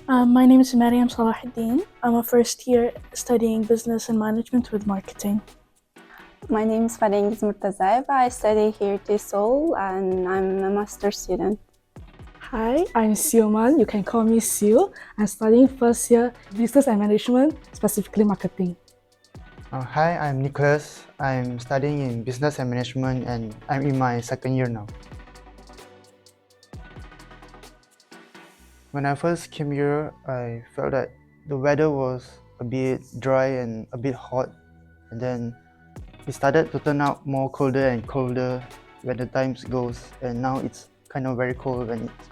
My name is Mariam Salahuddin. I'm a first year studying business and management with marketing. My name is Farengiz Murtazaeva. I study here at Seoul and I'm a master's student. Hi, I'm Sioman. You can call me Sio. I'm studying first year business and management, specifically marketing. Hi, I'm Nicholas. I'm studying in business and management and I'm in my second year now. When I first came here, I felt that the weather was a bit dry and a bit hot, and then it started to turn out more colder and colder when the times goes, and now it's kind of very cold when it's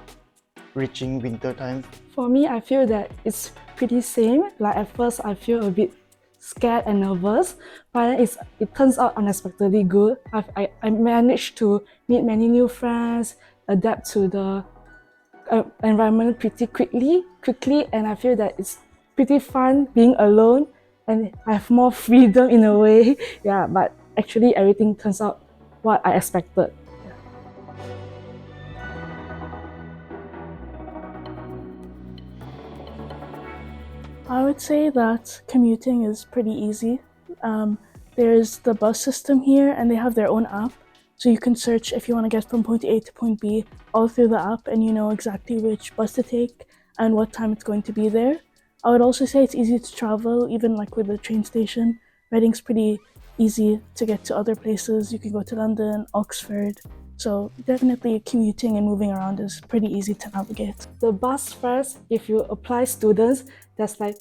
reaching winter time. For me, I feel that it's pretty same. Like at first, I feel a bit scared and nervous, but then it turns out unexpectedly good. I managed to meet many new friends, adapt to the environment pretty quickly, and I feel that it's pretty fun being alone and I have more freedom in a way. Yeah, but actually everything turns out what I expected. I would say that commuting is pretty easy. There's the bus system here, and they have their own app. So you can search if you want to get from point A to point B all through the app, and you know exactly which bus to take and what time it's going to be there. I would also say it's easy to travel, even like with the train station. Reading's pretty easy to get to other places. You can go to London, Oxford. So definitely commuting and moving around is pretty easy to navigate. The bus fares, if you apply students, that's like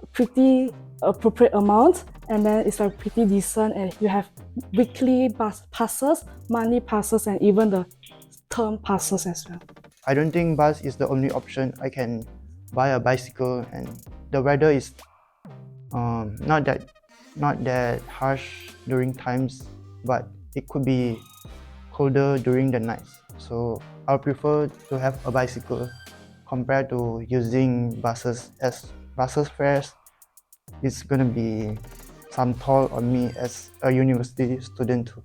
a pretty appropriate amount, and then it's like pretty decent, and you have weekly bus passes, monthly passes, and even the term passes as well. I don't think bus is the only option. I can buy a bicycle, and the weather is not that harsh during times, but it could be colder during the nights. So I'll prefer to have a bicycle compared to using buses, as buses fares is gonna be some toll on me as a university student too.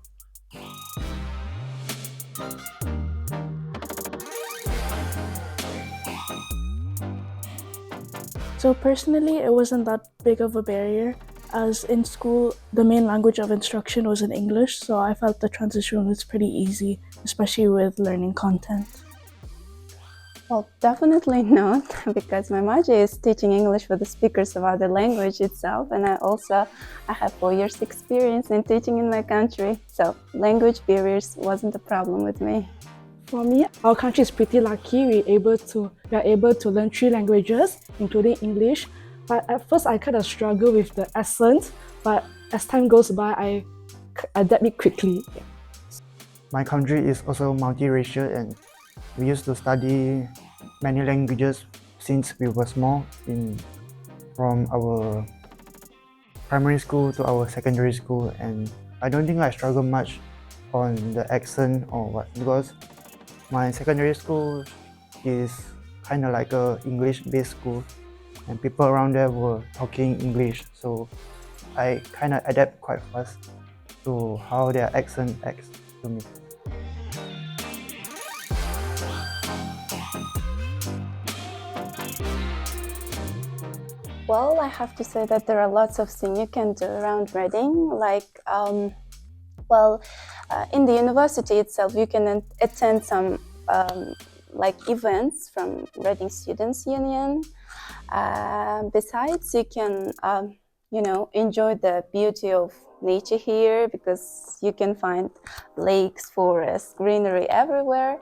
So personally, it wasn't that big of a barrier, as in school, the main language of instruction was in English, so I felt the transition was pretty easy, especially with learning content. Well, definitely not, because my major is teaching English for the speakers of other language itself, and I have 4 years experience in teaching in my country, so language barriers wasn't a problem with me. For me, our country is pretty lucky. We are able to learn 3 languages, including English. But at first, I kind of struggle with the accent. But as time goes by, I adapt it quickly. My country is also multiracial, and we used to study many languages since we were small, from our primary school to our secondary school, and I don't think I struggle much on the accent or what, because my secondary school is kind of like a English-based school, and people around there were talking English, so I kind of adapt quite fast to how their accent acts to me. Well, I have to say that there are lots of things you can do around Reading, like in the university itself, you can attend some events from Reading Students' Union. Besides, you can enjoy the beauty of nature here, because you can find lakes, forests, greenery everywhere.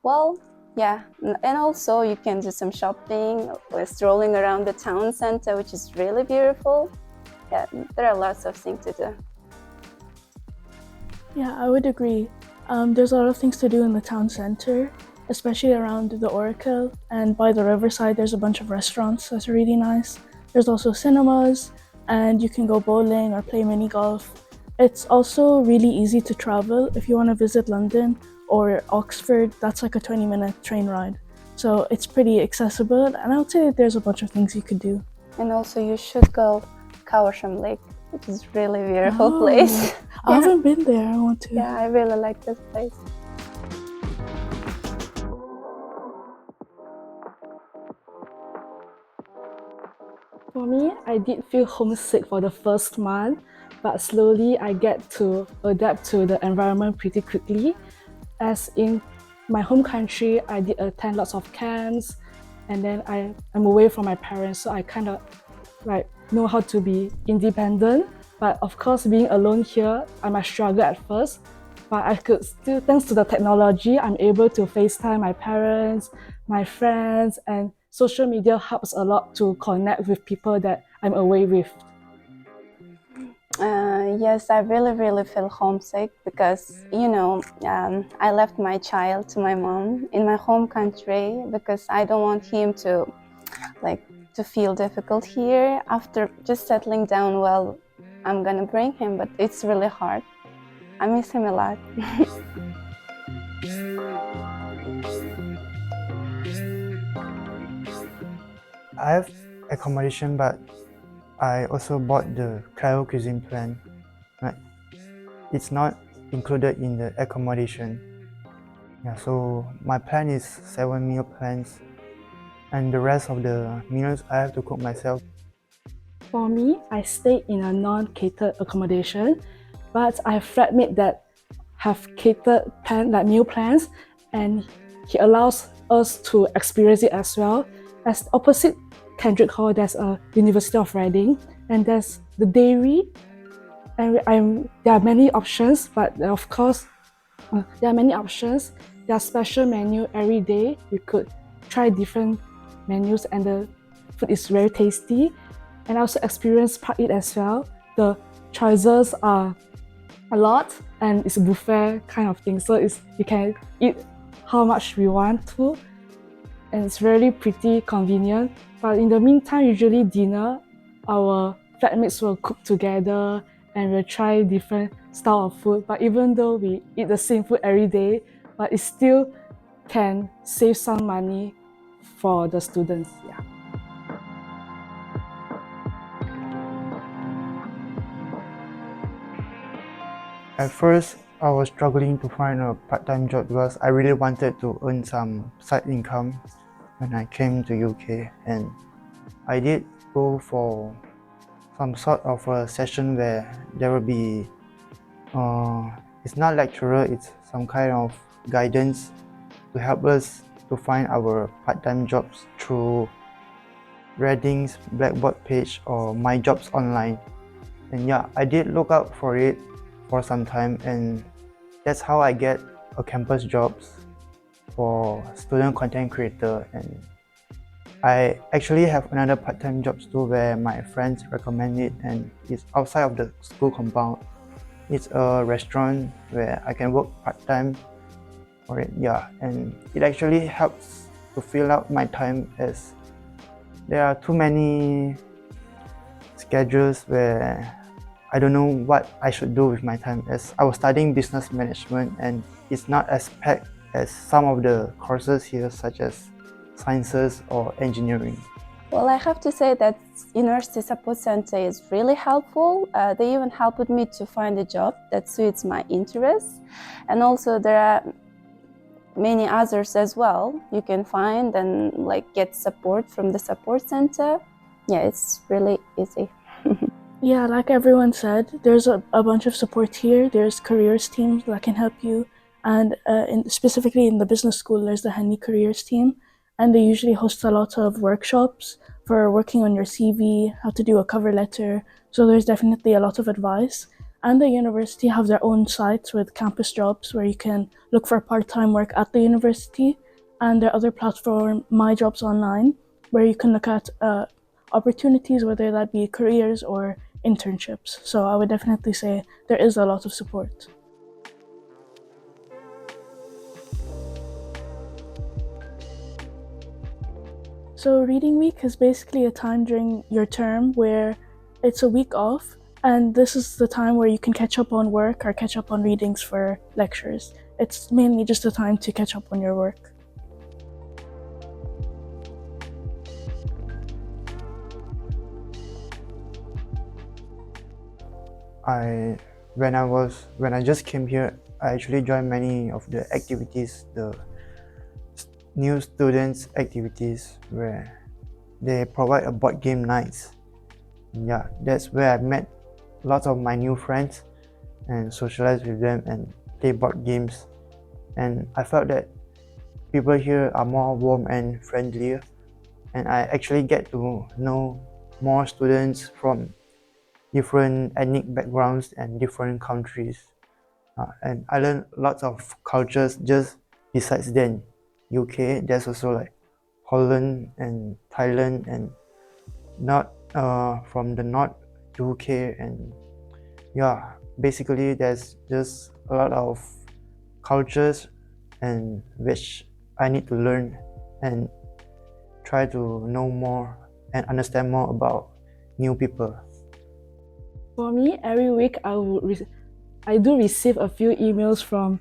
Well, yeah, and also you can do some shopping or strolling around the town center, which is really beautiful. Yeah, there are lots of things to do. Yeah, I would agree. There's a lot of things to do in the town center, especially around the Oracle, and by the riverside there's a bunch of restaurants that's really nice. There's also cinemas, and you can go bowling or play mini golf. It's also really easy to travel. If you want to visit London or Oxford, that's like a 20-minute train ride. So it's pretty accessible, and I would say that there's a bunch of things you could do. And also you should go Kawarsham Lake, which is really beautiful place. I haven't been there, I want to. Yeah, I really like this place. For me, I did feel homesick for the first month, but slowly I get to adapt to the environment pretty quickly. As in my home country, I did attend lots of camps, and then I'm away from my parents, so I kind of like know how to be independent. But of course, being alone here, I might struggle at first. But I could still, thanks to the technology, I'm able to FaceTime my parents, my friends, and social media helps a lot to connect with people that I'm away with. Yes, I really feel homesick because, I left my child to my mom in my home country because I don't want him to feel difficult here. After just settling down, well, I'm gonna bring him, but it's really hard. I miss him a lot. I have accommodation, but I also bought the cryo cuisine plan. Right? It's not included in the accommodation. Yeah, so my plan is 7 meal plans, and the rest of the meals I have to cook myself. For me, I stay in a non-catered accommodation, but I have flatmate that have catered meal plans, and he allows us to experience it as well. As opposite Kendrick Hall, there's a University of Reading, and there's the dairy, and there are many options, but of course, there are many options. There are special menu every day. You could try different menus, and the food is very tasty. And I also experienced Park Eat as well. The choices are a lot, and it's a buffet kind of thing. So you can eat how much we want to, and it's really pretty convenient. But in the meantime, usually dinner, our flatmates will cook together and we'll try different style of food. But even though we eat the same food every day, but it still can save some money for the students. Yeah. At first, I was struggling to find a part-time job because I really wanted to earn some side income when I came to UK, and I did go for some sort of a session where there will be it's not lecturer, it's some kind of guidance to help us to find our part-time jobs through Reading's Blackboard page or My Jobs Online. And yeah, I did look out for it for some time, and that's how I get a campus jobs for student content creator. And I actually have another part-time jobs too where my friends recommend it, and it's outside of the school compound. It's a restaurant where I can work part-time for it, yeah, and it actually helps to fill out my time as there are too many schedules where I don't know what I should do with my time, as I was studying business management and it's not as packed as some of the courses here, such as sciences or engineering. Well, I have to say that University Support Center is really helpful. They even helped me to find a job that suits my interests. And also there are many others as well you can find and get support from the support center. Yeah, it's really easy. Yeah, like everyone said, there's a bunch of support here. There's careers teams that can help you, and specifically in the business school, there's the Handy Careers team, and they usually host a lot of workshops for working on your CV, how to do a cover letter. So there's definitely a lot of advice. And the university have their own sites with campus jobs where you can look for part-time work at the university, and their other platform, My Jobs Online, where you can look at opportunities, whether that be careers or internships. So I would definitely say there is a lot of support. So reading week is basically a time during your term where it's a week off, and this is the time where you can catch up on work or catch up on readings for lectures. It's mainly just a time to catch up on your work. When I just came here, I actually joined many of the activities, the new students activities, where they provide a board game nights Yeah, that's where I met lots of my new friends and socialized with them and play board games. And I felt that people here are more warm and friendlier, and I actually get to know more students from different ethnic backgrounds and different countries. And I learned lots of cultures just besides then. UK, there's also like Holland and Thailand, and not from the North UK, and yeah, basically there's just a lot of cultures and which I need to learn and try to know more and understand more about new people. For me, every week I do receive a few emails from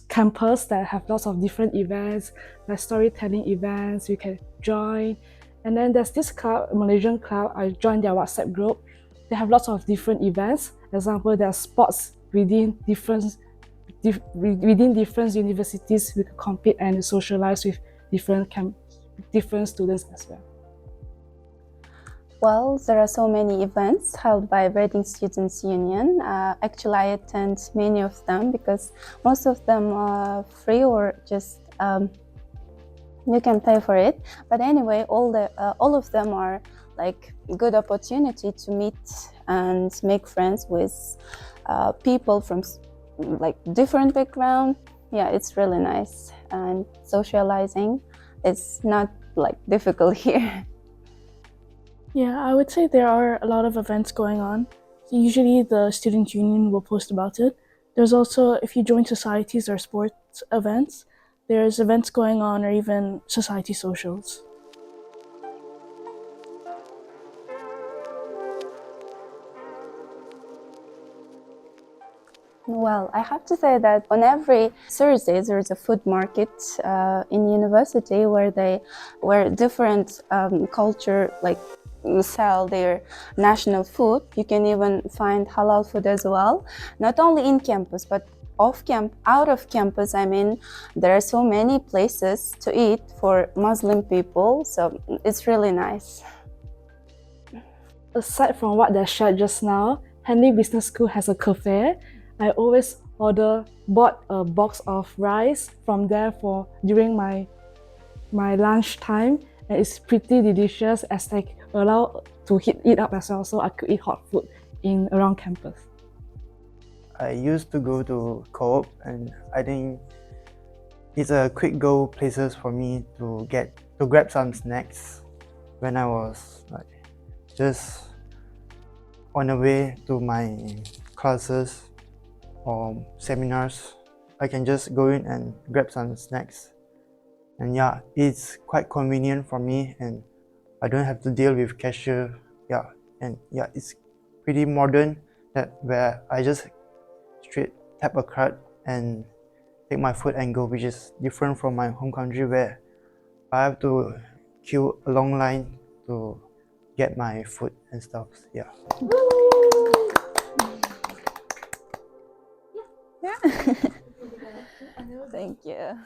campus that have lots of different events, like storytelling events you can join. And then there's this club, Malaysian club, I joined their WhatsApp group. They have lots of different events. Example, there are sports within within different universities. We can compete and socialize with different students as well. Well, there are so many events held by Reading Students' Union. Actually, I attend many of them because most of them are free or just you can pay for it. But anyway, all of them are like good opportunity to meet and make friends with people from like different background. Yeah, it's really nice, and socializing is not like difficult here. Yeah, I would say there are a lot of events going on. Usually the student union will post about it. There's also, if you join societies or sports events, there's events going on or even society socials. Well, I have to say that on every Thursday there is a food market in university where different culture like sell their national food. You can even find halal food as well, not only in campus but out of campus. I mean, there are so many places to eat for Muslim people, so it's really nice. Aside from what they shared just now, Henley Business School has a cafe. I always bought a box of rice from there for during my lunch time, and it's pretty delicious as they allow to heat it up as well, so I could eat hot food in around campus. I used to go to Co-op, and I think it's a quick go places for me to grab some snacks when I was like just on the way to my classes or seminars. I can just go in and grab some snacks, and yeah, it's quite convenient for me, and I don't have to deal with cashier. Yeah, and yeah, it's pretty modern that where I just straight tap a card and take my food and go, which is different from my home country where I have to queue a long line to get my food and stuff. Yeah. Thank you.